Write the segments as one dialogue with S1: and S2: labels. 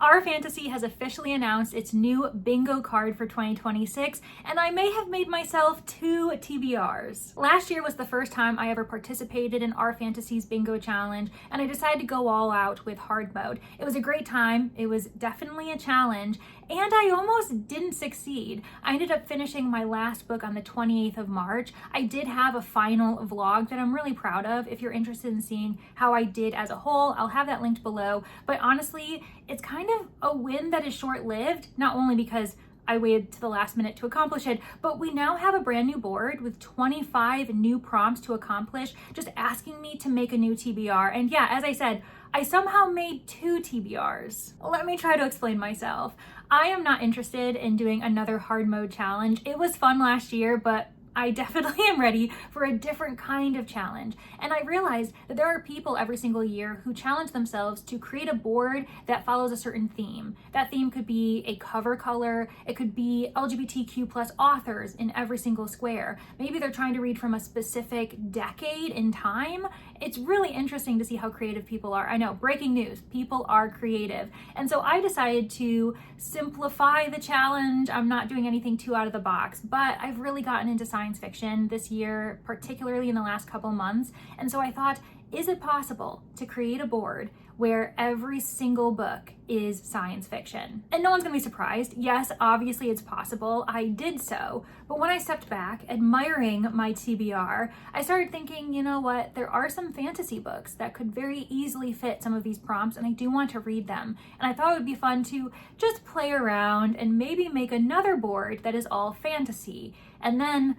S1: Our Fantasy has officially announced its new bingo card for 2026, and I may have made myself 2 TBRs. Last year was the first time I ever participated in Our Fantasy's bingo challenge, and I decided to go all out with hard mode. It was a great time, it was definitely a challenge, and I almost didn't succeed. I ended up finishing my last book on the 28th of March. I did have a final vlog that I'm really proud of. If you're interested in seeing how I did as a whole, I'll have that linked below. But honestly, it's kind of a win that is short-lived, not only because I waited to the last minute to accomplish it, but we now have a brand new board with 25 new prompts to accomplish, just asking me to make a new TBR. And yeah, as I said, I somehow made 2 TBRs. Let me try to explain myself. I am not interested in doing another hard mode challenge. It was fun last year, but I definitely am ready for a different kind of challenge. And I realized that there are people every single year who challenge themselves to create a board that follows a certain theme. That theme could be a cover color, it could be LGBTQ plus authors in every single square. Maybe they're trying to read from a specific decade in time. It's really interesting to see how creative people are. I know, breaking news, people are creative. And so I decided to simplify the challenge. I'm not doing anything too out of the box, but I've really gotten into science fiction this year, particularly in the last couple months. And so I thought, is it possible to create a board where every single book is science fiction? And no one's gonna be surprised. Yes, obviously it's possible. I did so. But when I stepped back, admiring my TBR, I started thinking, you know what? There are some fantasy books that could very easily fit some of these prompts, and I do want to read them. And I thought it would be fun to just play around and maybe make another board that is all fantasy. And then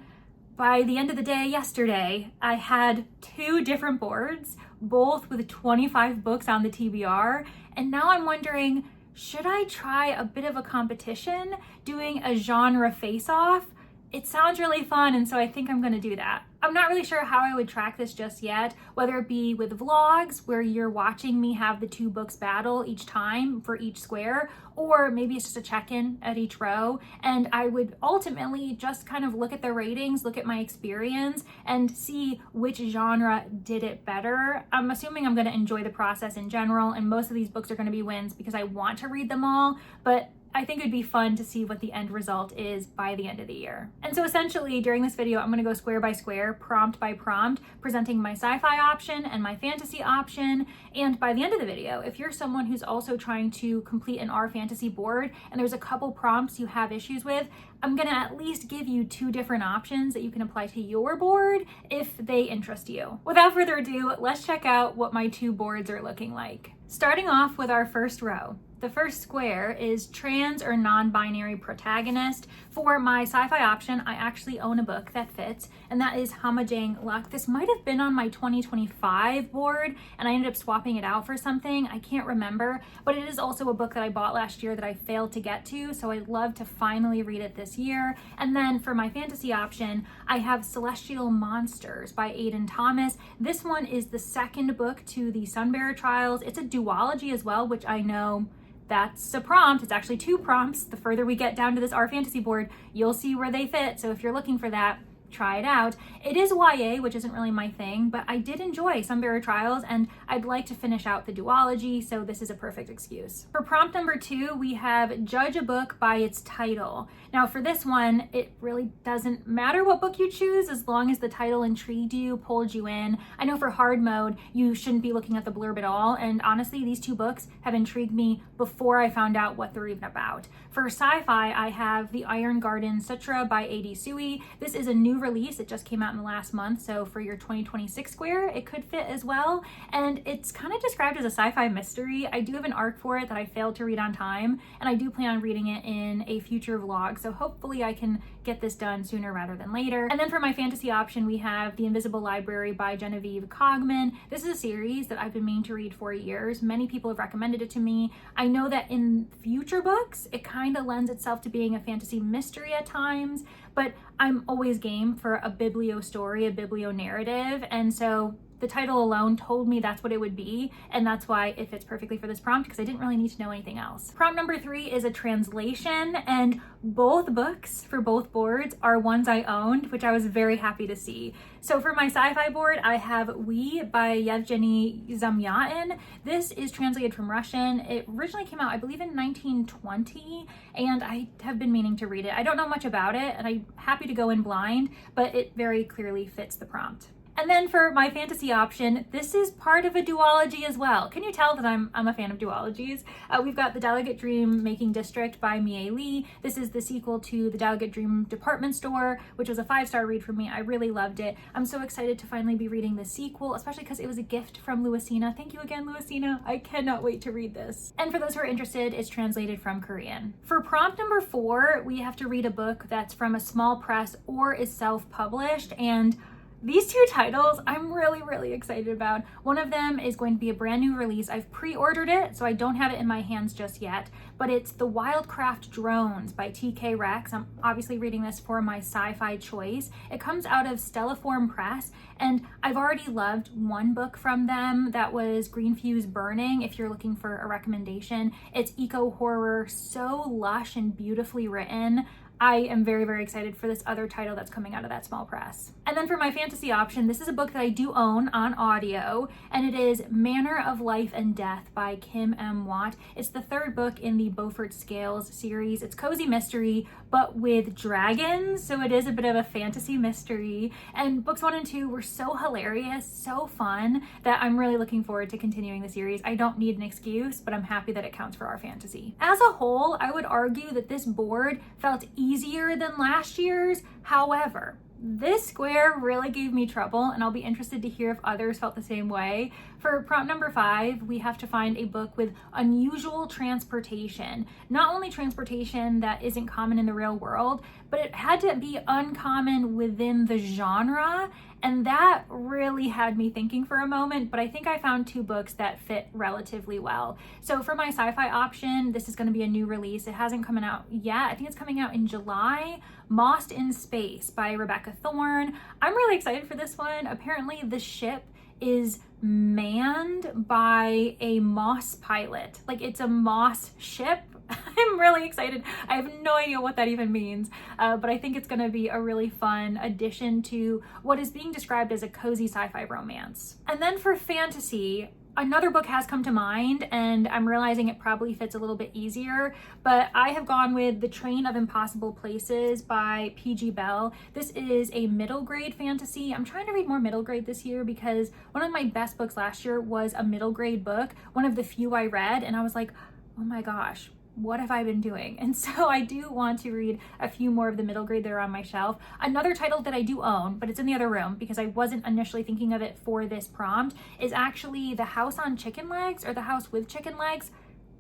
S1: by the end of the day yesterday, I had 2 different boards, both with 25 books on the TBR. And now I'm wondering, should I try a bit of a competition, doing a genre face-off? It sounds really fun, and so I think I'm gonna do that. I'm not really sure how I would track this just yet, whether it be with vlogs where you're watching me have the 2 books battle each time for each square, or maybe it's just a check-in at each row. And I would ultimately just kind of look at the ratings, look at my experience, and see which genre did it better. I'm assuming I'm gonna enjoy the process in general, and most of these books are gonna be wins because I want to read them all, but I think it'd be fun to see what the end result is by the end of the year. And so essentially during this video, I'm gonna go square by square, prompt by prompt, presenting my sci-fi option and my fantasy option. And by the end of the video, if you're someone who's also trying to complete an Our Fantasy board and there's a couple prompts you have issues with, I'm gonna at least give you 2 different options that you can apply to your board if they interest you. Without further ado, let's check out what my 2 boards are looking like. Starting off with our first row. The first square is trans or non-binary protagonist. For my sci-fi option, I actually own a book that fits, and that is Hamajang Luck. This might have been on my 2025 board, and I ended up swapping it out for something. I can't remember, but it is also a book that I bought last year that I failed to get to, so I'd love to finally read it this year. And then for my fantasy option, I have Celestial Monsters by Aiden Thomas. This one is the second book to the Sunbearer Trials. It's a duology as well, which I know that's a prompt. It's actually 2 prompts. The further we get down to this Our Fantasy board, you'll see where they fit. So if you're looking for that, try it out. It is YA, which isn't really my thing, but I did enjoy Sunbearer Trials, and I'd like to finish out the duology, so this is a perfect excuse. For prompt number 2, we have judge a book by its title. Now for this one, it really doesn't matter what book you choose as long as the title intrigued you, pulled you in. I know for hard mode, you shouldn't be looking at the blurb at all, and honestly, these 2 books have intrigued me before I found out what they're even about. For sci-fi, I have The Iron Garden Sutra by A.D. Sui. This is a new release. It just came out in the last month, so for your 2026 square, it could fit as well. And it's kind of described as a sci-fi mystery. I do have an arc for it that I failed to read on time, and I do plan on reading it in a future vlog, so hopefully I can get this done sooner rather than later. And then for my fantasy option, we have The Invisible Library by Genevieve Cogman. This is a series that I've been meaning to read for years. Many people have recommended it to me. I know that in future books, it kind of lends itself to being a fantasy mystery at times, but I'm always game for a biblio story, a biblio narrative, and so The title alone told me that's what it would be, and that's why it fits perfectly for this prompt, because I didn't really need to know anything else. Prompt number 3 is a translation, and both books for both boards are ones I owned, which I was very happy to see. So for my sci-fi board, I have We by Yevgeny Zamyatin. This is translated from Russian. It originally came out, I believe, in 1920, and I have been meaning to read it. I don't know much about it, and I'm happy to go in blind, but it very clearly fits the prompt. And then for my fantasy option, this is part of a duology as well. Can you tell that I'm a fan of duologies? We've got The Delegate Dream Making District by Mie Lee. This is the sequel to The Delegate Dream Department Store, which was a 5-star read for me. I really loved it. I'm so excited to finally be reading the sequel, especially because it was a gift from Louisina. Thank you again, Louisina. I cannot wait to read this. And for those who are interested, it's translated from Korean. For prompt number 4, we have to read a book that's from a small press or is self-published, and these 2 titles I'm really excited about. One of them is going to be a brand new release. I've pre-ordered it, so I don't have it in my hands just yet, but it's The Wildcraft Drones by TK Rex. I'm obviously reading this for my sci-fi choice. It comes out of Stelliform Press, and I've already loved one book from them. That was Green Fuse Burning, if you're looking for a recommendation. It's eco-horror, so lush and beautifully written. I am very excited for this other title that's coming out of that small press. And then for my fantasy option, this is a book that I do own on audio, and it is Manner of Life and Death by Kim M. Watt. It's the 3rd book in the Beaufort Scales series. It's cozy mystery, but with dragons, so it is a bit of a fantasy mystery. And books 1 and 2 were so hilarious, so fun, that I'm really looking forward to continuing the series. I don't need an excuse, but I'm happy that it counts for our fantasy. As a whole, I would argue that this board felt easier than last year's. However, this square really gave me trouble, and I'll be interested to hear if others felt the same way. For prompt number 5, we have to find a book with unusual transportation. Not only transportation that isn't common in the real world, but it had to be uncommon within the genre. And that really had me thinking for a moment, but I think I found 2 books that fit relatively well. So for my sci-fi option, this is going to be a new release. It hasn't come out yet. I think it's coming out in July. Mossed in Space by Rebecca Thorne. I'm really excited for this one. Apparently the ship is manned by a Moss pilot. Like, it's a Moss ship. I'm really excited. I have no idea what that even means, but I think it's going to be a really fun addition to what is being described as a cozy sci-fi romance. And then for fantasy, another book has come to mind, and I'm realizing it probably fits a little bit easier, but I have gone with The Train of Impossible Places by P.G. Bell. This is a middle grade fantasy. I'm trying to read more middle grade this year because one of my best books last year was a middle grade book, one of the few I read, and I was like, oh my gosh, what have I been doing? And so I do want to read a few more of the middle grade that are on my shelf. Another title that I do own, but it's in the other room because I wasn't initially thinking of it for this prompt, is actually The House on Chicken Legs, or The House with Chicken Legs.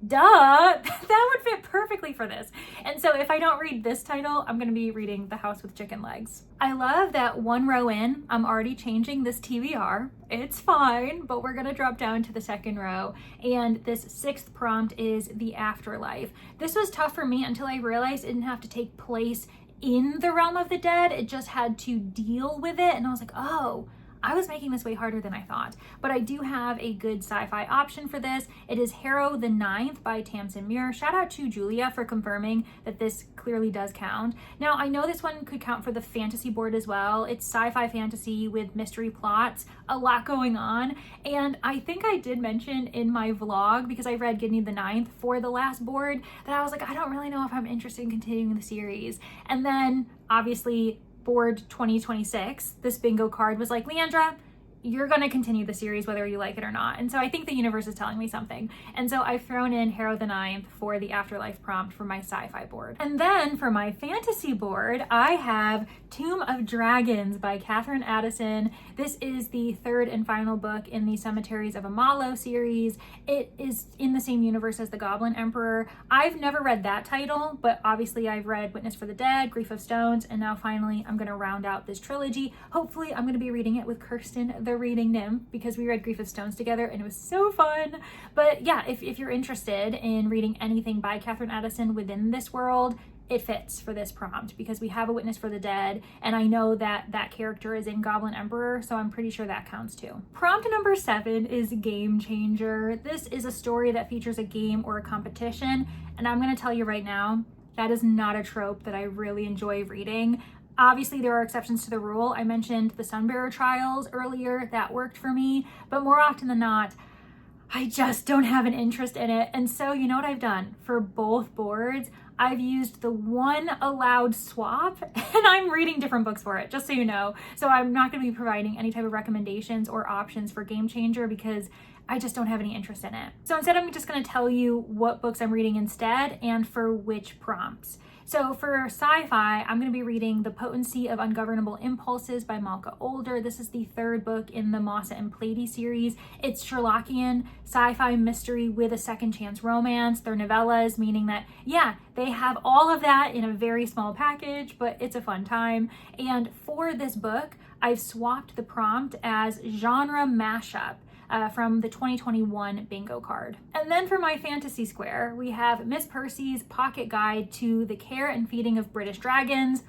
S1: Duh, that would fit perfectly for this. And so if I don't read this title, I'm going to be reading The House with Chicken Legs. I love that 1 row in, I'm already changing this TBR. It's fine, but we're going to drop down to the 2nd row. And this 6th prompt is The Afterlife. This was tough for me until I realized it didn't have to take place in the realm of the dead. It just had to deal with it. And I was like, oh, I was making this way harder than I thought, but I do have a good sci-fi option for this. It is Harrow the Ninth by Tamsin Muir. Shout out to Julia for confirming that this clearly does count. Now, I know this one could count for the fantasy board as well. It's sci-fi fantasy with mystery plots, a lot going on, and I think I did mention in my vlog, because I read Gidney the Ninth for the last board, that I was like, I don't really know if I'm interested in continuing the series. And then, obviously, board 2026, this bingo card was like, Leandra, you're going to continue the series whether you like it or not. And so I think the universe is telling me something. And so I've thrown in Harrow the Ninth for the Afterlife prompt for my sci-fi board. And then for my fantasy board, I have Tomb of Dragons by Catherine Addison. This is the 3rd and final book in the Cemeteries of Amalo series. It is in the same universe as The Goblin Emperor. I've never read that title, but obviously I've read Witness for the Dead, Grief of Stones, and now finally I'm going to round out this trilogy. Hopefully I'm going to be reading it with Kirsten the the reading nymph because we read Grief of Stones together and it was so fun. But yeah, if you're interested in reading anything by Catherine Addison within this world, it fits for this prompt because we have a witness for the dead, and I know that that character is in Goblin Emperor, so I'm pretty sure that counts too. Prompt number 7 is Game Changer. This is a story that features a game or a competition, and I'm going to tell you right now, that is not a trope that I really enjoy reading. Obviously, there are exceptions to the rule. I mentioned the Sunbearer Trials earlier. That worked for me, but more often than not, I just don't have an interest in it. And so you know what I've done for both boards? I've used the one allowed swap and I'm reading different books for it, just so you know. So I'm not going to be providing any type of recommendations or options for Game Changer because I just don't have any interest in it. So instead, I'm just going to tell you what books I'm reading instead and for which prompts. So for sci-fi, I'm going to be reading The Potency of Ungovernable Impulses by Malka Older. This is the 3rd book in the Mossa and Plady series. It's Sherlockian sci-fi mystery with a second chance romance. They're novellas, meaning that, yeah, they have all of that in a very small package, but it's a fun time. And for this book, I've swapped the prompt as genre mashup. From the 2021 bingo card. And then for my fantasy square, we have Miss Percy's Pocket Guide to the Care and Feeding of British Dragons.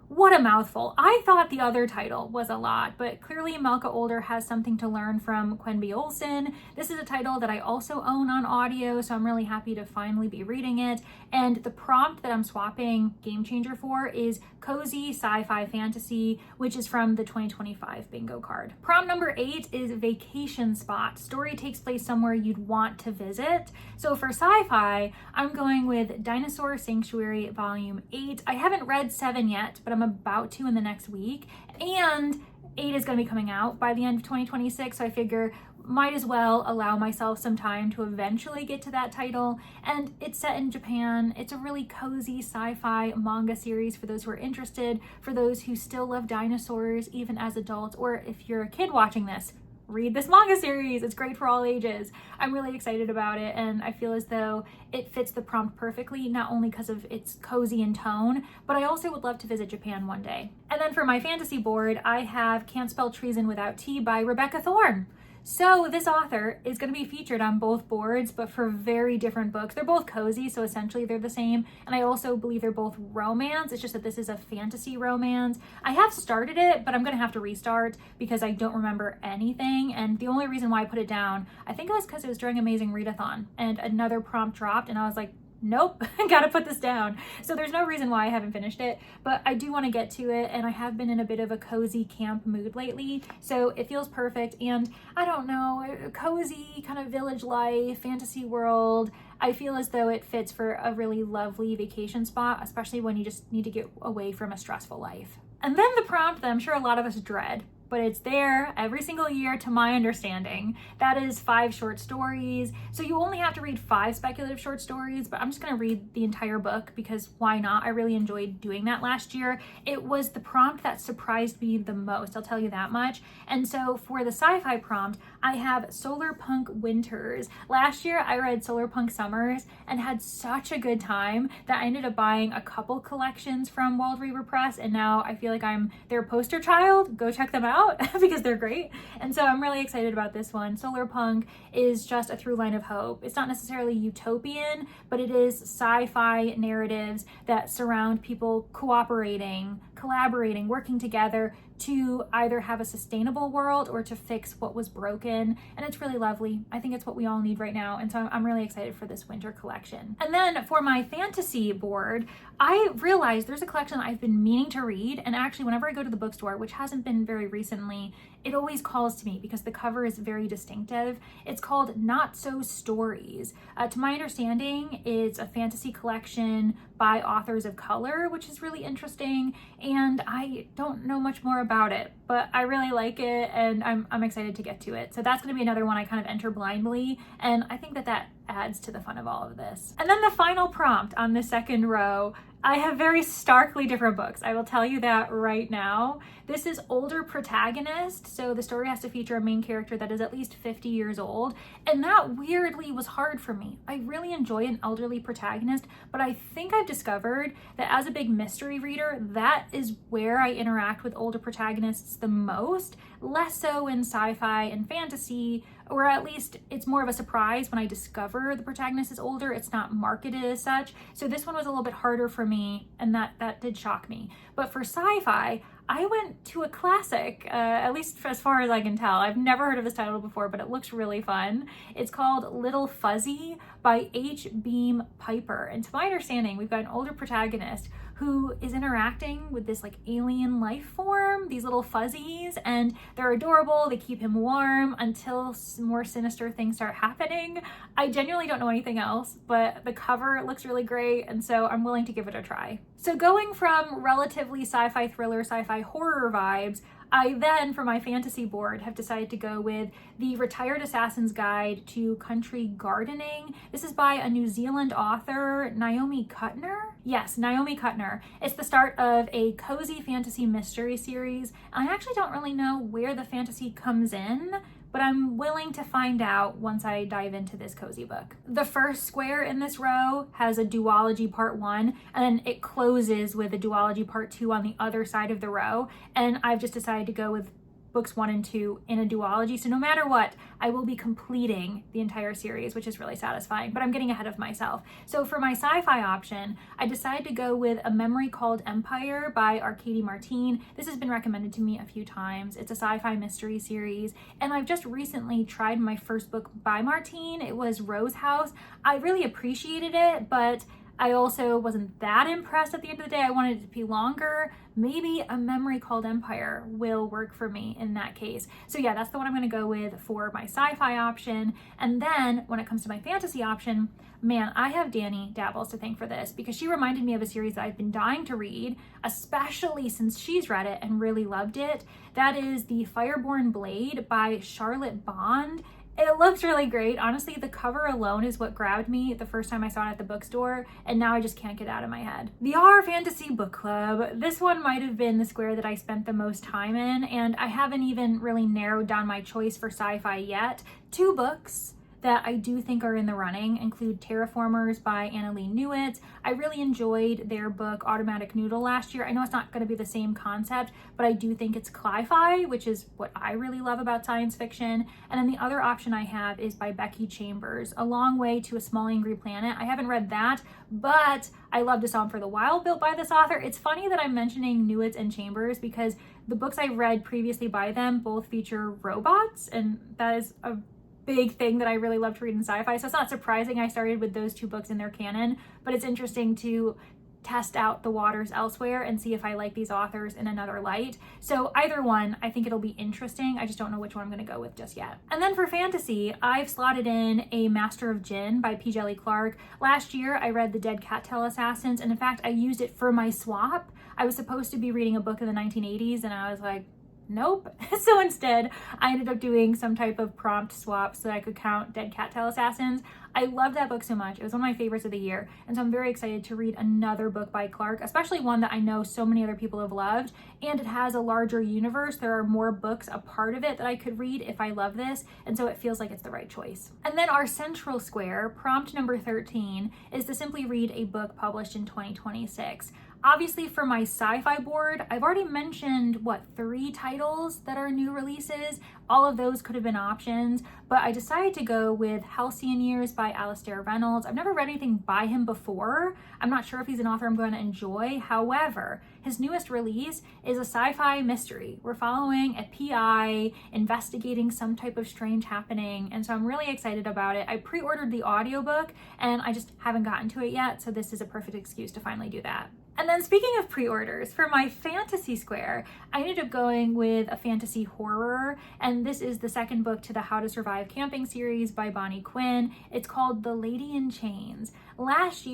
S1: What a mouthful. I thought the other title was a lot, but clearly Malka Older has something to learn from Quenby Olson. This is a title that I also own on audio, so I'm really happy to finally be reading it. And the prompt that I'm swapping Game Changer for is Cozy Sci-Fi Fantasy, which is from the 2025 bingo card. Prompt number 8 is Vacation Spot. Story takes place somewhere you'd want to visit. So for sci-fi, I'm going with Dinosaur Sanctuary Volume 8. I haven't read 7 yet, but I'm about to in the next week, and 8 is going to be coming out by the end of 2026, so I figure might as well allow myself some time to eventually get to that title. And it's set in Japan. It's a really cozy sci-fi manga series for those who are interested, for those who still love dinosaurs even as adults, or if you're a kid watching this, read this manga series. It's great for all ages. I'm really excited about it, and I feel as though it fits the prompt perfectly, not only because of its cozy in tone, but I also would love to visit Japan one day. And then for my fantasy board, I have Can't Spell Treason Without Tea by Rebecca Thorne. So this author is going to be featured on both boards, but for very different books. They're both cozy, so essentially they're the same. And I also believe they're both romance. It's just that this is a fantasy romance. I have started it, but I'm going to have to restart because I don't remember anything. And the only reason why I put it down, I think it was because it was during Amazing Readathon and another prompt dropped and I was like, nope, gotta put this down. So there's no reason why I haven't finished it, but I do want to get to it, and I have been in a bit of a cozy camp mood lately, so it feels perfect. And I don't know, cozy kind of village life, fantasy world, I feel as though it fits for a really lovely vacation spot, especially when you just need to get away from a stressful life. And then the prompt that I'm sure a lot of us dread, but it's there every single year to my understanding. That is 5 short stories. So you only have to read 5 speculative short stories, but I'm just gonna read the entire book because why not? I really enjoyed doing that last year. It was the prompt that surprised me the most, I'll tell you that much. And so for the sci-fi prompt, I have Solar Punk Winters. Last year I read Solar Punk Summers and had such a good time that I ended up buying a couple collections from Wild Reaver Press, and now I feel like I'm their poster child. Go check them out because they're great. And so I'm really excited about this one. Solar Punk is just a through line of hope. It's not necessarily utopian, but it is sci-fi narratives that surround people cooperating, collaborating, working together to either have a sustainable world or to fix what was broken. And it's really lovely. I think it's what we all need right now. And so I'm really excited for this winter collection. And then for my fantasy board, I realized there's a collection I've been meaning to read. And actually, whenever I go to the bookstore, which hasn't been very recently, it always calls to me because the cover is very distinctive. It's called Not So Stories. To my understanding, it's a fantasy collection by authors of color, which is really interesting. And I don't know much more about it, but I really like it and I'm excited to get to it. So that's going to be another one I kind of enter blindly. And I think that adds to the fun of all of this. And then the final prompt on the second row, I have very starkly different books. I will tell you that right now. This is older protagonist, so the story has to feature a main character that is at least 50 years old, and that weirdly was hard for me. I really enjoy an elderly protagonist, but I think I've discovered that as a big mystery reader, that is where I interact with older protagonists the most, less so in sci-fi and fantasy, or at least it's more of a surprise when I discover the protagonist is older. It's not marketed as such. So this one was a little bit harder for me, and that did shock me. But for sci-fi, I went to a classic, at least as far as I can tell. I've never heard of this title before, but it looks really fun. It's called Little Fuzzy by H. Beam Piper. And to my understanding, we've got an older protagonist who is interacting with this like alien life form, these little fuzzies, and they're adorable. They keep him warm until more sinister things start happening. I genuinely don't know anything else, but the cover looks really great, and so I'm willing to give it a try. So going from relatively sci-fi thriller, sci-fi horror vibes, I then, for my fantasy board, have decided to go with The Retired Assassin's Guide to Country Gardening. This is by a New Zealand author, Naomi Kuttner. Yes, Naomi Kuttner. It's the start of a cozy fantasy mystery series. I actually don't really know where the fantasy comes in, but I'm willing to find out once I dive into this cozy book. The first square in this row has a duology part 1, and then it closes with a duology part 2 on the other side of the row, and I've just decided to go with books 1 and 2 in a duology. So no matter what, I will be completing the entire series, which is really satisfying, but I'm getting ahead of myself. So for my sci-fi option, I decided to go with A Memory Called Empire by Arkady Martine. This has been recommended to me a few times. It's a sci-fi mystery series, and I've just recently tried my first book by Martine. It was Rose House. I really appreciated it, but I also wasn't that impressed at the end of the day. I wanted it to be longer. Maybe A Memory Called Empire will work for me in that case. So yeah, that's the one I'm going to go with for my sci-fi option. And then when it comes to my fantasy option, man, I have Danny Dabbles to thank for this, because she reminded me of a series that I've been dying to read, especially since she's read it and really loved it. That is The Fireborn Blade by Charlotte Bond. It looks really great. Honestly, the cover alone is what grabbed me the first time I saw it at the bookstore, and now I just can't get it out of my head. The Our Fantasy Book Club. This one might have been the square that I spent the most time in, and I haven't even really narrowed down my choice for sci-fi yet. 2 books that I do think are in the running include Terraformers by Annalee Newitz. I really enjoyed their book Automatic Noodle last year. I know it's not going to be the same concept, but I do think it's cli-fi, which is what I really love about science fiction. And then the other option I have is by Becky Chambers, A Long Way to a Small Angry Planet. I haven't read that, but I loved A Song for the Wild built by this author. It's funny that I'm mentioning Newitz and Chambers because the books I read previously by them both feature robots, and that is a big thing that I really love to read in sci-fi. So it's not surprising I started with those 2 books in their canon, but it's interesting to test out the waters elsewhere and see if I like these authors in another light. So either one, I think it'll be interesting. I just don't know which one I'm going to go with just yet. And then for fantasy, I've slotted in A Master of Jinn by P. Djeli Clark. Last year, I read The Dead Cattail Assassins, and in fact, I used it for my swap. I was supposed to be reading a book in the 1980s, and I was like, nope. So instead, I ended up doing some type of prompt swap so that I could count Dead Cattail Assassins. I love that book so much. It was one of my favorites of the year. And so I'm very excited to read another book by Clark, especially one that I know so many other people have loved. And it has a larger universe. There are more books a part of it that I could read if I love this. And so it feels like it's the right choice. And then our central square, prompt number 13, is to simply read a book published in 2026. Obviously, for my sci-fi board, I've already mentioned, 3 titles that are new releases. All of those could have been options, but I decided to go with Halcyon Years by Alastair Reynolds. I've never read anything by him before. I'm not sure if he's an author I'm going to enjoy. However, his newest release is a sci-fi mystery. We're following a PI investigating some type of strange happening, and so I'm really excited about it. I pre-ordered the audiobook, and I just haven't gotten to it yet, so this is a perfect excuse to finally do that. And then speaking of pre-orders, for my fantasy square, I ended up going with a fantasy horror, and this is the second book to the How to Survive Camping series by Bonnie Quinn. It's called The Lady in Chains. Last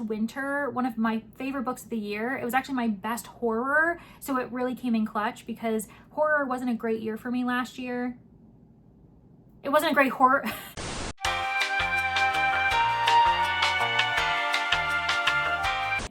S1: winter, one of my favorite books of the year, it was actually my best horror, so it really came in clutch because horror wasn't a great year for me last year. It wasn't a great horror...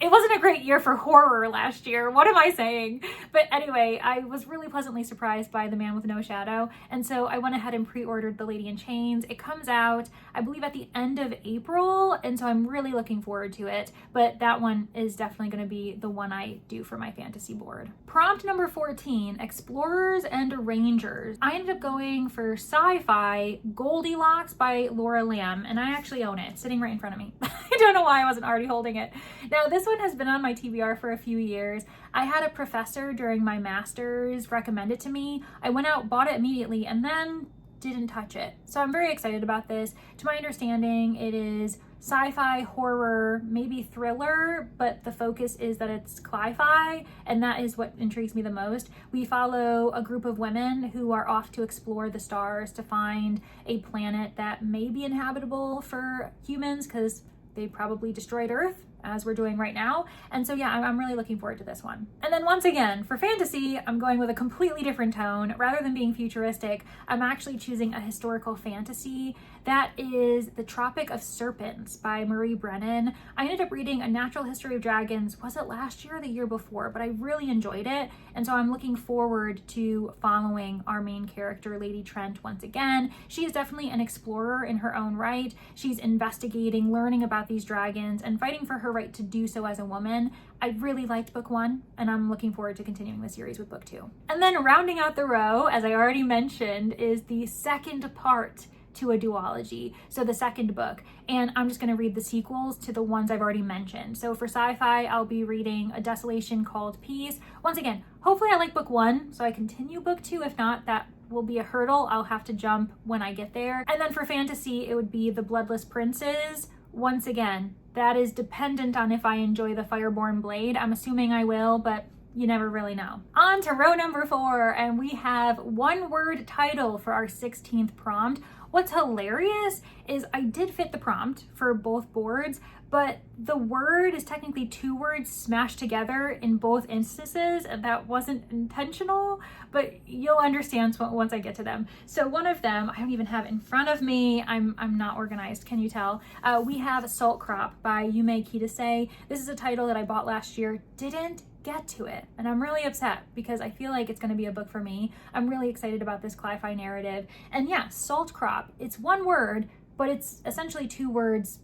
S1: it wasn't a great year for horror last year. What am I saying? But anyway, I was really pleasantly surprised by The Man with No Shadow. And so I went ahead and pre-ordered The Lady in Chains. It comes out, I believe, at the end of April. And so I'm really looking forward to it. But that one is definitely going to be the one I do for my fantasy board. Prompt number 14, Explorers and Rangers. I ended up going for sci-fi Goldilocks by Laura Lamb, and I actually own it. It's sitting right in front of me. I don't know why I wasn't already holding it. Now, this one has been on my TBR for a few years. I had a professor during my master's recommend it to me. I went out, bought it immediately, and then didn't touch it. So I'm very excited about this. To my understanding, it is sci-fi, horror, maybe thriller, but the focus is that it's cli-fi, and that is what intrigues me the most. We follow a group of women who are off to explore the stars to find a planet that may be inhabitable for humans because they probably destroyed Earth, as we're doing right now. And so yeah, I'm really looking forward to this one. And then once again, for fantasy, I'm going with a completely different tone. Rather than being futuristic, I'm actually choosing a historical fantasy. That is The Tropic of Serpents by Marie Brennan. I ended up reading A Natural History of Dragons, was it last year or the year before? But I really enjoyed it. And so I'm looking forward to following our main character, Lady Trent, once again. She is definitely an explorer in her own right. She's investigating, learning about these dragons, and fighting for her right to do so as a woman. I really liked book 1, and I'm looking forward to continuing the series with book 2. And then rounding out the row, as I already mentioned, is the second part to a duology, so the second book, and I'm just going to read the sequels to the ones I've already mentioned. So for sci-fi, I'll be reading A Desolation Called Peace. Once again, hopefully I like book 1, so I continue book 2. If not, that will be a hurdle I'll have to jump when I get there. And then for fantasy, it would be The Bloodless Princes. Once again, that is dependent on if I enjoy the Fireborn Blade. I'm assuming I will, but you never really know. On to row number 4, and we have one-word title for our 16th prompt. What's hilarious is I did fit the prompt for both boards, but the word is technically 2 words smashed together in both instances, and that wasn't intentional, but you'll understand once I get to them. So one of them, I don't even have in front of me. I'm not organized, can you tell? We have Salt Crop by Yume Kitase. This is a title that I bought last year, didn't get to it, and I'm really upset because I feel like it's going to be a book for me. I'm really excited about this cli-fi narrative. And yeah, Salt Crop, it's one word, but it's essentially 2 words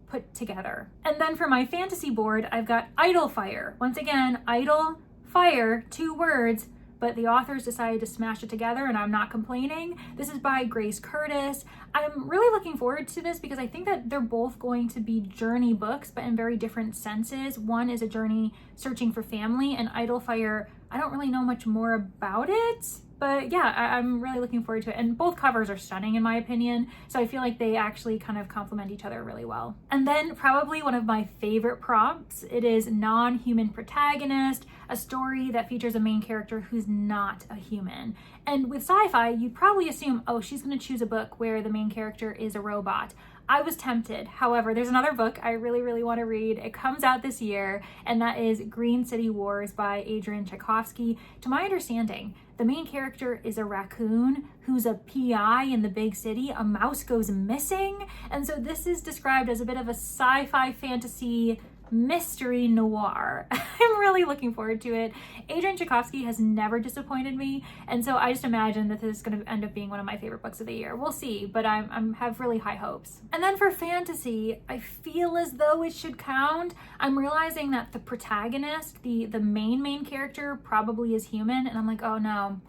S1: put together. And then for my fantasy board, I've got Idle Fire. Once again, Idle Fire, 2 words, but the authors decided to smash it together, and I'm not complaining. This is by Grace Curtis. I'm really looking forward to this because I think that they're both going to be journey books, but in very different senses. One is a journey searching for family, and Idle Fire, I don't really know much more about it, but yeah, I'm really looking forward to it. And both covers are stunning in my opinion, so I feel like they actually kind of complement each other really well. And then probably one of my favorite prompts, it is non-human protagonist, a story that features a main character who's not a human. And with sci-fi, you'd probably assume, oh, she's going to choose a book where the main character is a robot. I was tempted. However, there's another book I really, really want to read. It comes out this year, and that is Green City Wars by Adrian Tchaikovsky. To my understanding, the main character is a raccoon who's a PI in the big city. A mouse goes missing. And so this is described as a bit of a sci-fi fantasy mystery noir. I'm really looking forward to it. Adrian Tchaikovsky has never disappointed me, and so I just imagine that this is going to end up being one of my favorite books of the year. We'll see, but I have really high hopes. And then for fantasy, I feel as though it should count. I'm realizing that the protagonist, the main character, probably is human, and I'm like, oh no.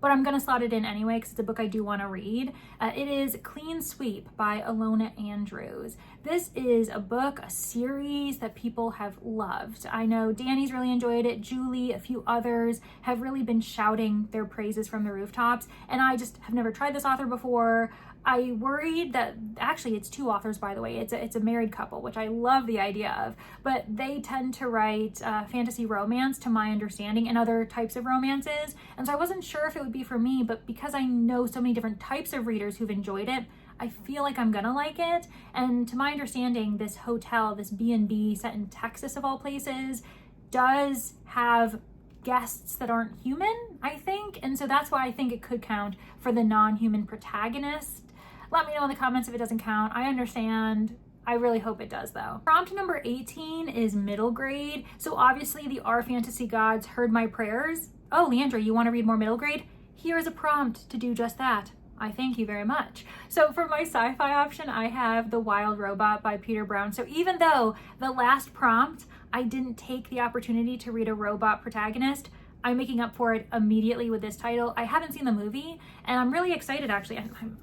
S1: But I'm going to slot it in anyway because it's a book I do want to read. It is Clean Sweep by Alona Andrews. This is a book, a series that people have loved. I know Danny's really enjoyed it. Julie, a few others have really been shouting their praises from the rooftops. And I just have never tried this author before. I worried that, actually it's 2 authors by the way, it's a married couple, which I love the idea of, but they tend to write fantasy romance to my understanding and other types of romances, and so I wasn't sure if it would be for me, but because I know so many different types of readers who've enjoyed it, I feel like I'm gonna like it. And to my understanding, this hotel, this B&B set in Texas of all places, does have guests that aren't human, I think, and so that's why I think it could count for the non-human protagonist. Let me know in the comments if it doesn't count. I understand. I really hope it does though. Prompt number 18 is middle grade. So obviously the R fantasy gods heard my prayers. Oh, Leandra, you want to read more middle grade? Here is a prompt to do just that. I thank you very much. So for my sci-fi option, I have The Wild Robot by Peter Brown. So even though the last prompt, I didn't take the opportunity to read a robot protagonist, I'm making up for it immediately with this title. I haven't seen the movie, and I'm really excited actually.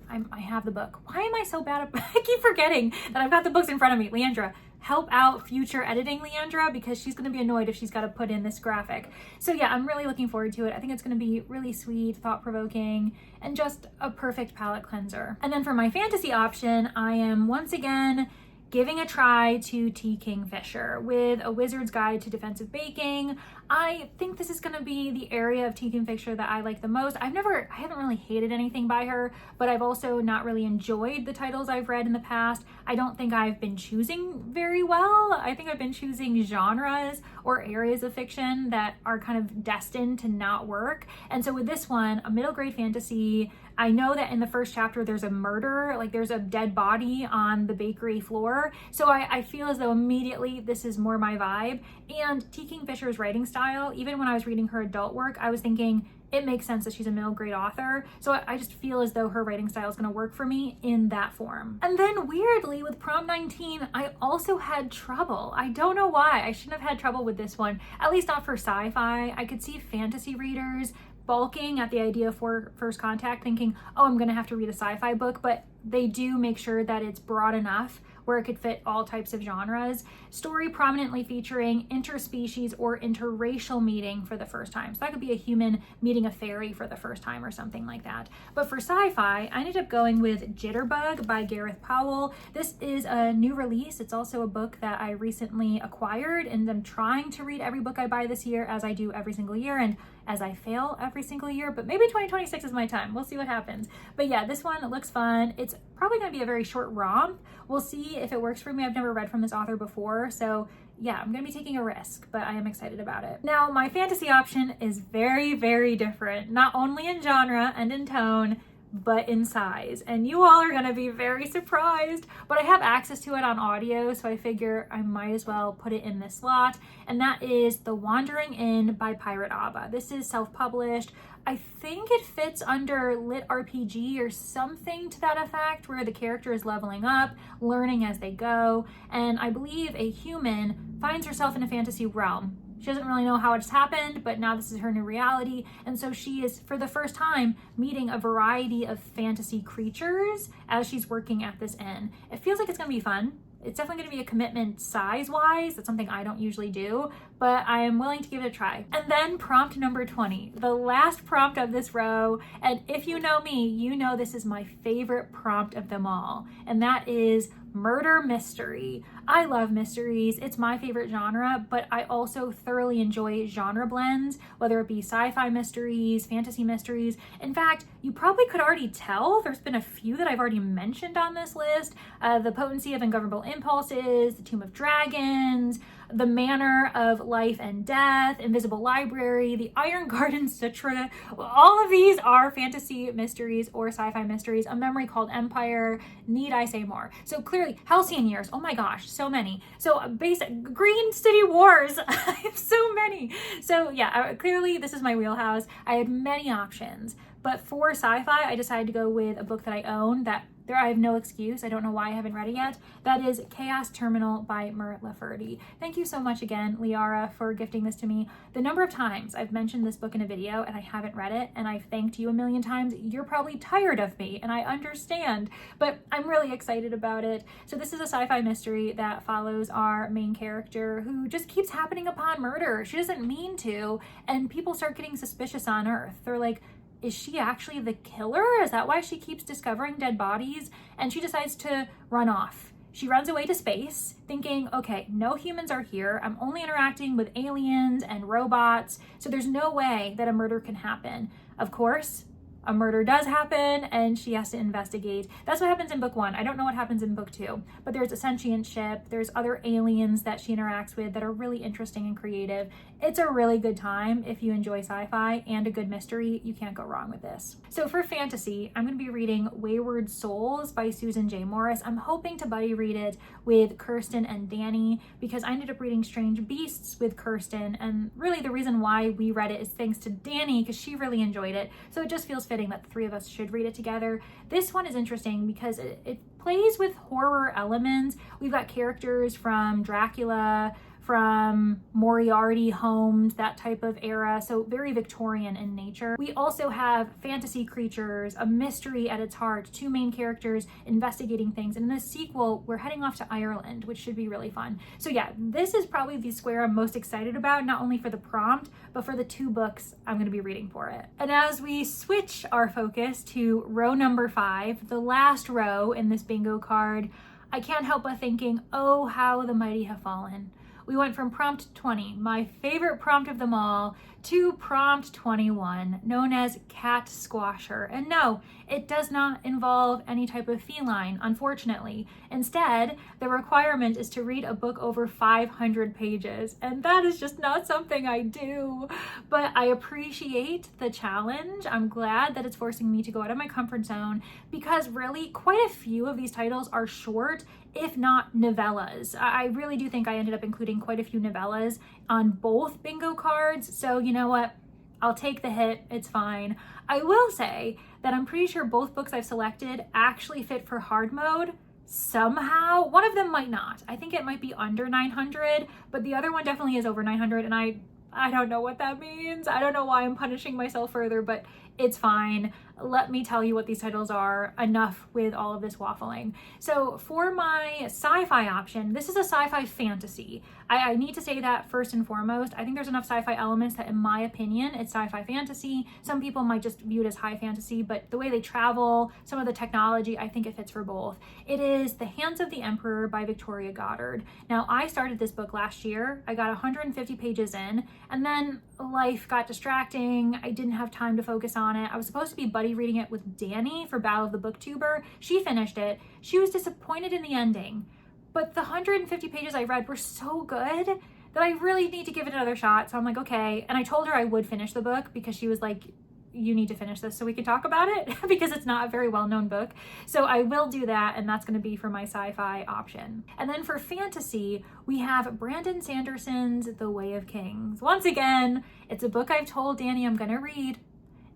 S1: I have the book. Why am I so bad at, I keep forgetting that I've got the books in front of me. Leandra, help out future editing, Leandra, because she's gonna be annoyed if she's gotta put in this graphic. So yeah, I'm really looking forward to it. I think it's gonna be really sweet, thought-provoking, and just a perfect palate cleanser. And then for my fantasy option, I am once again giving a try to Tea Kingfisher with A Wizard's Guide to Defensive Baking. I think this is gonna be the area of Tea Kingfisher that I like the most. I haven't really hated anything by her, but I've also not really enjoyed the titles I've read in the past. I don't think I've been choosing very well. I think I've been choosing genres or areas of fiction that are kind of destined to not work. And so with this one, a middle grade fantasy, I know that in the first chapter there's a murder, like there's a dead body on the bakery floor. So I feel as though immediately this is more my vibe. And Tea Kingfisher's writing style, even when I was reading her adult work, I was thinking it makes sense that she's a middle grade author. So I just feel as though her writing style is gonna work for me in that form. And then weirdly with prompt 19, I also had trouble. I don't know why. I shouldn't have had trouble with this one, at least not for sci-fi. I could see fantasy readers balking at the idea of First Contact, thinking, oh, I'm gonna have to read a sci-fi book, but they do make sure that it's broad enough where it could fit all types of genres. Story prominently featuring interspecies or interracial meeting for the first time. So that could be a human meeting a fairy for the first time or something like that. But for sci-fi, I ended up going with Jitterbug by Gareth Powell. This is a new release. It's also a book that I recently acquired, and I'm trying to read every book I buy this year, as I do every single year, and as I fail every single year, but maybe 2026 is my time. We'll see what happens. But yeah, this one looks fun. It's probably gonna be a very short romp. We'll see if it works for me. I've never read from this author before, so yeah, I'm gonna be taking a risk, but I am excited about it. Now, my fantasy option is very, very different, not only in genre and in tone, but in size. And you all are gonna be very surprised, but I have access to it on audio, so I figure I might as well put it in this slot. And that is The Wandering Inn by Pirate Abba. This is self-published. I think it fits under lit RPG or something to that effect, where the character is leveling up, learning as they go, and I believe a human finds herself in a fantasy realm. She doesn't really know how it's happened, but now this is her new reality. And so she is, for the first time, meeting a variety of fantasy creatures as she's working at this inn. It feels like it's gonna be fun. It's definitely gonna be a commitment size-wise. That's something I don't usually do, but I am willing to give it a try. And then prompt number 20, the last prompt of this row. And if you know me, you know this is my favorite prompt of them all. And that is murder mystery. I love mysteries. It's my favorite genre, but I also thoroughly enjoy genre blends, whether it be sci-fi mysteries, fantasy mysteries. In fact, you probably could already tell there's been a few that I've already mentioned on this list. The Potency of Ungovernable Impulses, The Tomb of Dragons, The Manner of Life and Death, Invisible Library, The Iron Garden Sutra. All of these are fantasy mysteries or sci-fi mysteries. A Memory Called Empire. Need I say more? So clearly, Halcyon Years. Oh my gosh, so many. So basic Green City Wars. I have so many. So yeah, clearly this is my wheelhouse. I had many options, but for sci-fi, I decided to go with a book that I own that I have no excuse. I don't know why I haven't read it yet. That is Chaos Terminal by Mur Lafferty. Thank you so much again, Liara, for gifting this to me. The number of times I've mentioned this book in a video and I haven't read it, and I've thanked you a million times, you're probably tired of me, and I understand, but I'm really excited about it. So this is a sci-fi mystery that follows our main character who just keeps happening upon murder. She doesn't mean to, and people start getting suspicious on Earth. They're like, is she actually the killer? Is that why she keeps discovering dead bodies? And she decides to run off. She runs away to space, thinking, okay, no humans are here. I'm only interacting with aliens and robots, so there's no way that a murder can happen. Of course, a murder does happen and she has to investigate. That's what happens in book 1. I don't know what happens in book 2, but there's a sentient ship, there's other aliens that she interacts with that are really interesting and creative. It's a really good time if you enjoy sci-fi and a good mystery. You can't go wrong with this. So for fantasy, I'm going to be reading Wayward Souls by Susan J. Morris. I'm hoping to buddy read it with Kirsten and Danny because I ended up reading Strange Beasts with Kirsten, and really the reason why we read it is thanks to Danny because she really enjoyed it. So it just feels fitting that the 3 of us should read it together. This one is interesting because it plays with horror elements. We've got characters from Dracula, from Moriarty homes, that type of era, so very Victorian in nature. We also have fantasy creatures, a mystery at its heart, 2 main characters investigating things, and in this sequel, we're heading off to Ireland, which should be really fun. So yeah, this is probably the square I'm most excited about, not only for the prompt, but for the 2 books I'm going to be reading for it. And as we switch our focus to row number 5, the last row in this bingo card, I can't help but thinking, oh, how the mighty have fallen. We went from prompt 20, my favorite prompt of them all, to prompt 21, known as Cat Squasher. And no, it does not involve any type of feline, unfortunately. Instead, the requirement is to read a book over 500 pages, and that is just not something I do. But I appreciate the challenge. I'm glad that it's forcing me to go out of my comfort zone, because really quite a few of these titles are short, if not novellas. I really do think I ended up including quite a few novellas on both bingo cards, so you know what? I'll take the hit, it's fine. I will say that I'm pretty sure both books I've selected actually fit for hard mode somehow. One of them might not. I think it might be under 900, but the other one definitely is over 900, and I don't know what that means. I don't know why I'm punishing myself further, but it's fine. Let me tell you what these titles are. Enough with all of this waffling. So for my sci-fi option, this is a sci-fi fantasy. I need to say that first and foremost. I think there's enough sci-fi elements that in my opinion, it's sci-fi fantasy. Some people might just view it as high fantasy, but the way they travel, some of the technology, I think it fits for both. It is The Hands of the Emperor by Victoria Goddard. Now, I started this book last year. I got 150 pages in, and then life got distracting. I didn't have time to focus on it. I was supposed to be buddy reading it with Danny for Battle of the Booktuber. She finished it. She was disappointed in the ending, but the 150 pages I read were so good that I really need to give it another shot. So I'm like, okay. And I told her I would finish the book because she was like, you need to finish this so we can talk about it because it's not a very well-known book. So I will do that, and that's going to be for my sci-fi option. And then for fantasy, we have Brandon Sanderson's The Way of Kings. Once again, it's a book I've told Danny I'm going to read.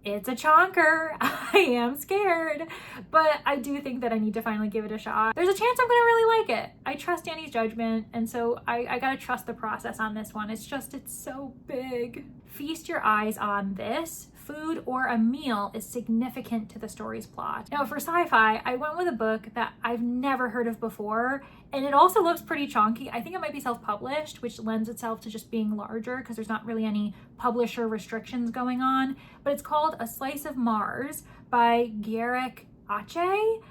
S1: It's a chonker. I am scared, but I do think that I need to finally give it a shot. There's a chance I'm gonna really like it. I trust Danny's judgment, and so I gotta trust the process on this one. It's so big. Feast your eyes on this. Food or a meal is significant to the story's plot. Now for sci-fi, I went with a book that I've never heard of before, and it also looks pretty chonky. I think it might be self-published, which lends itself to just being larger because there's not really any publisher restrictions going on, but it's called A Slice of Mars by Garrick Ache.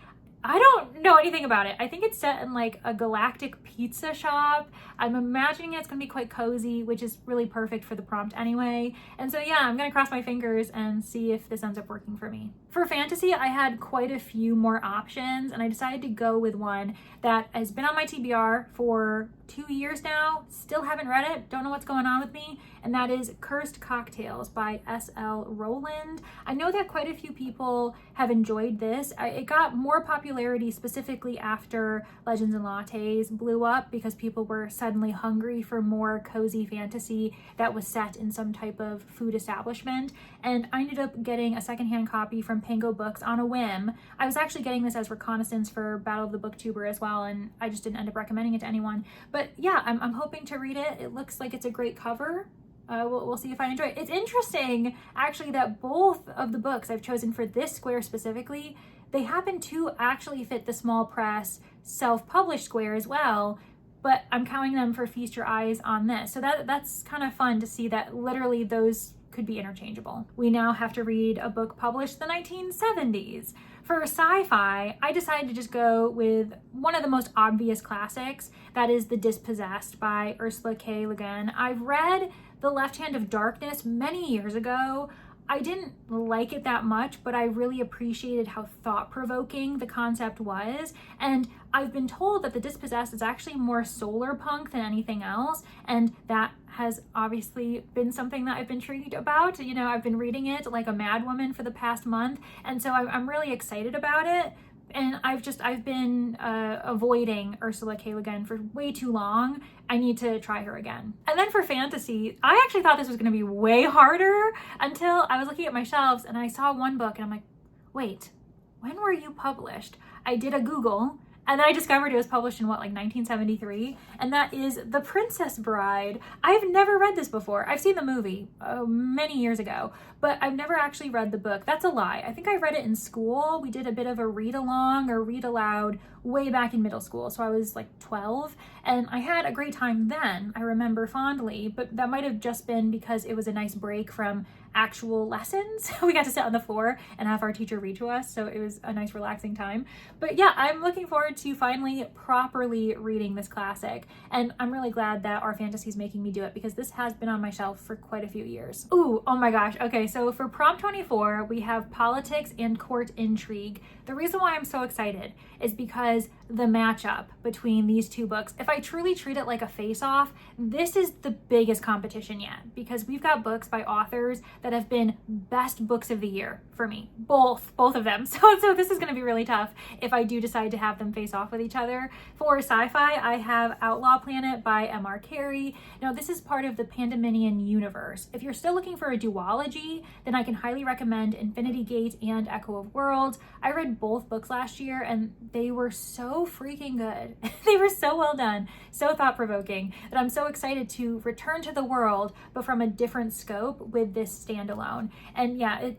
S1: I don't know anything about it. I think it's set in like a galactic pizza shop. I'm imagining it's gonna be quite cozy, which is really perfect for the prompt anyway. And so yeah, I'm gonna cross my fingers and see if this ends up working for me. For fantasy, I had quite a few more options, and I decided to go with one that has been on my TBR for 2 years now. Still haven't read it, don't know what's going on with me, and that is Cursed Cocktails by S.L. Rowland. I know that quite a few people have enjoyed this. It got more popularity specifically after Legends and Lattes blew up because people were suddenly hungry for more cozy fantasy that was set in some type of food establishment, and I ended up getting a secondhand copy from Pango Books on a whim. I was actually getting this as reconnaissance for Battle of the Booktuber as well, and I just didn't end up recommending it to anyone. But yeah, I'm hoping to read it. It looks like it's a great cover. We'll see if I enjoy it. It's interesting, actually, that both of the books I've chosen for this square specifically, they happen to actually fit the small press self-published square as well, but I'm counting them for Feast Your Eyes on this. So that's kind of fun to see that literally those could be interchangeable. We now have to read a book published in the 1970s. For sci-fi, I decided to just go with one of the most obvious classics, that is The Dispossessed by Ursula K. Le Guin. I've read The Left Hand of Darkness many years ago. I didn't like it that much, but I really appreciated how thought-provoking the concept was. And I've been told that The Dispossessed is actually more solar punk than anything else. And that has obviously been something that I've been intrigued about. You know, I've been reading it like a madwoman for the past month. And so I'm really excited about it. And I've been avoiding Ursula K. Le Guin for way too long. I need to try her again. And then for fantasy, I actually thought this was gonna be way harder until I was looking at my shelves and I saw one book and I'm like, wait, when were you published? I did a Google and then I discovered it was published in what, like 1973? And that is The Princess Bride. I've never read this before. I've seen the movie many years ago, but I've never actually read the book. That's a lie. I think I read it in school. We did a bit of a read along or read aloud way back in middle school. So I was like 12 and I had a great time then. I remember fondly, but that might have just been because it was a nice break from actual lessons. We got to sit on the floor and have our teacher read to us. So it was a nice relaxing time. But yeah, I'm looking forward to finally properly reading this classic. And I'm really glad that Our Fantasy is making me do it because this has been on my shelf for quite a few years. Ooh, oh my gosh. Okay, so for prompt 24, we have politics and court intrigue. The reason why I'm so excited is because the matchup between these two books, if I truly treat it like a face-off, this is the biggest competition yet because we've got books by authors that have been best books of the year for me, both of them. So this is going to be really tough if I do decide to have them face off with each other. For sci-fi, I have Outlaw Planet by M.R. Carey. Now this is part of the Pandemonium universe. If you're still looking for a duology, then I can highly recommend Infinity Gate and Echo of Worlds. I read both books last year and they were so freaking good. They were so well done, so thought-provoking that I'm so excited to return to the world, but from a different scope with this standalone. And yeah,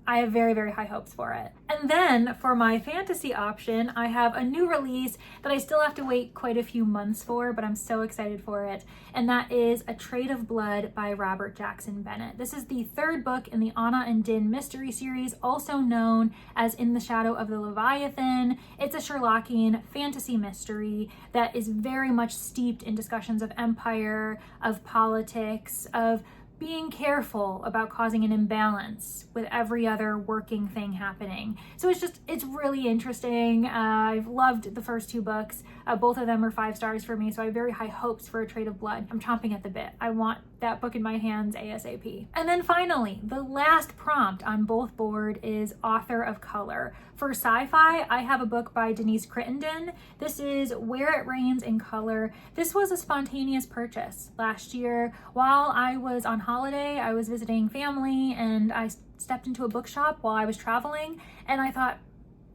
S1: I have very, very high hopes for it. And then for my fantasy option, I have a new release that I still have to wait quite a few months for, but I'm so excited for it. And that is A Trade of Blood by Robert Jackson Bennett. This is the third book in the Anna and Din mystery series, also known as In the Shadow of the Leviathan. It's a Sherlockian fantasy mystery that is very much steeped in discussions of empire, of politics, of being careful about causing an imbalance with every other working thing happening. So it's really interesting. I've loved the first two books. Both of them are 5 stars for me, so I have very high hopes for A Trade of Blood. I'm chomping at the bit. I want that book in my hands ASAP. And then finally, the last prompt on both board is author of color. For sci-fi, I have a book by Denise Crittenden. This is Where It Rains in Color. This was a spontaneous purchase last year. While I was on holiday, I was visiting family and I stepped into a bookshop while I was traveling and I thought,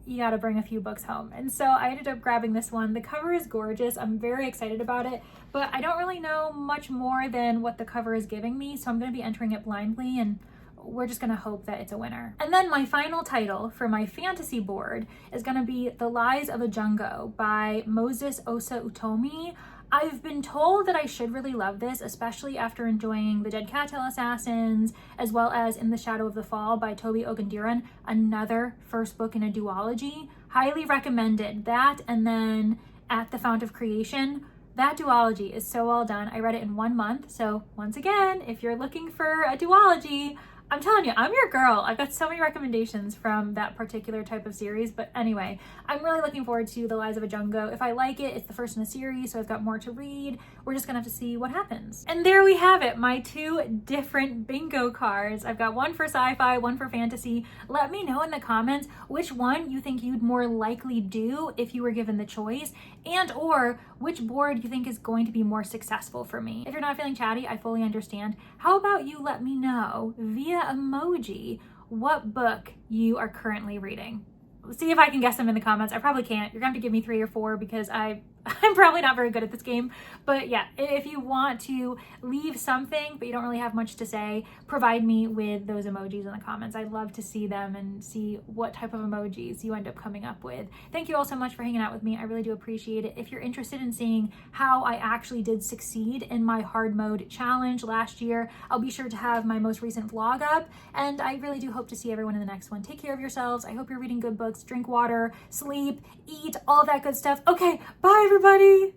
S1: you gotta bring a few books home. And so I ended up grabbing this one. The cover is gorgeous. I'm very excited about it, but I don't really know much more than what the cover is giving me. So I'm gonna be entering it blindly and we're just gonna hope that it's a winner. And then my final title for my fantasy board is gonna be The Lies of a Jungo by Moses Osa Utomi. I've been told that I should really love this, especially after enjoying The Dead Cattail Assassins, as well as In the Shadow of the Fall by Toby Ogundiran, another first book in a duology. Highly recommended that, and then At the Fount of Creation. That duology is so well done. I read it in 1 month, so once again, if you're looking for a duology, I'm telling you, I'm your girl. I've got so many recommendations from that particular type of series. But anyway, I'm really looking forward to The Lies of a Jungo. If I like it, it's the first in the series, so I've got more to read. We're just gonna have to see what happens. And there we have it, my 2 different bingo cards. I've got one for sci-fi, one for fantasy. Let me know in the comments which one you think you'd more likely do if you were given the choice, and or which board you think is going to be more successful for me. If you're not feeling chatty, I fully understand. How about you let me know via emoji what book you are currently reading? See if I can guess them in the comments. I probably can't. You're gonna have to give me 3 or 4 because I'm probably not very good at this game. But yeah, if you want to leave something but you don't really have much to say, provide me with those emojis in the comments. I'd love to see them and see what type of emojis you end up coming up with. Thank you all so much for hanging out with me. I really do appreciate it. If you're interested in seeing how I actually did succeed in my hard mode challenge last year, I'll be sure to have my most recent vlog up. And I really do hope to see everyone in the next one. Take care of yourselves. I hope you're reading good books, drink water, sleep, eat, all that good stuff. Okay, bye everybody.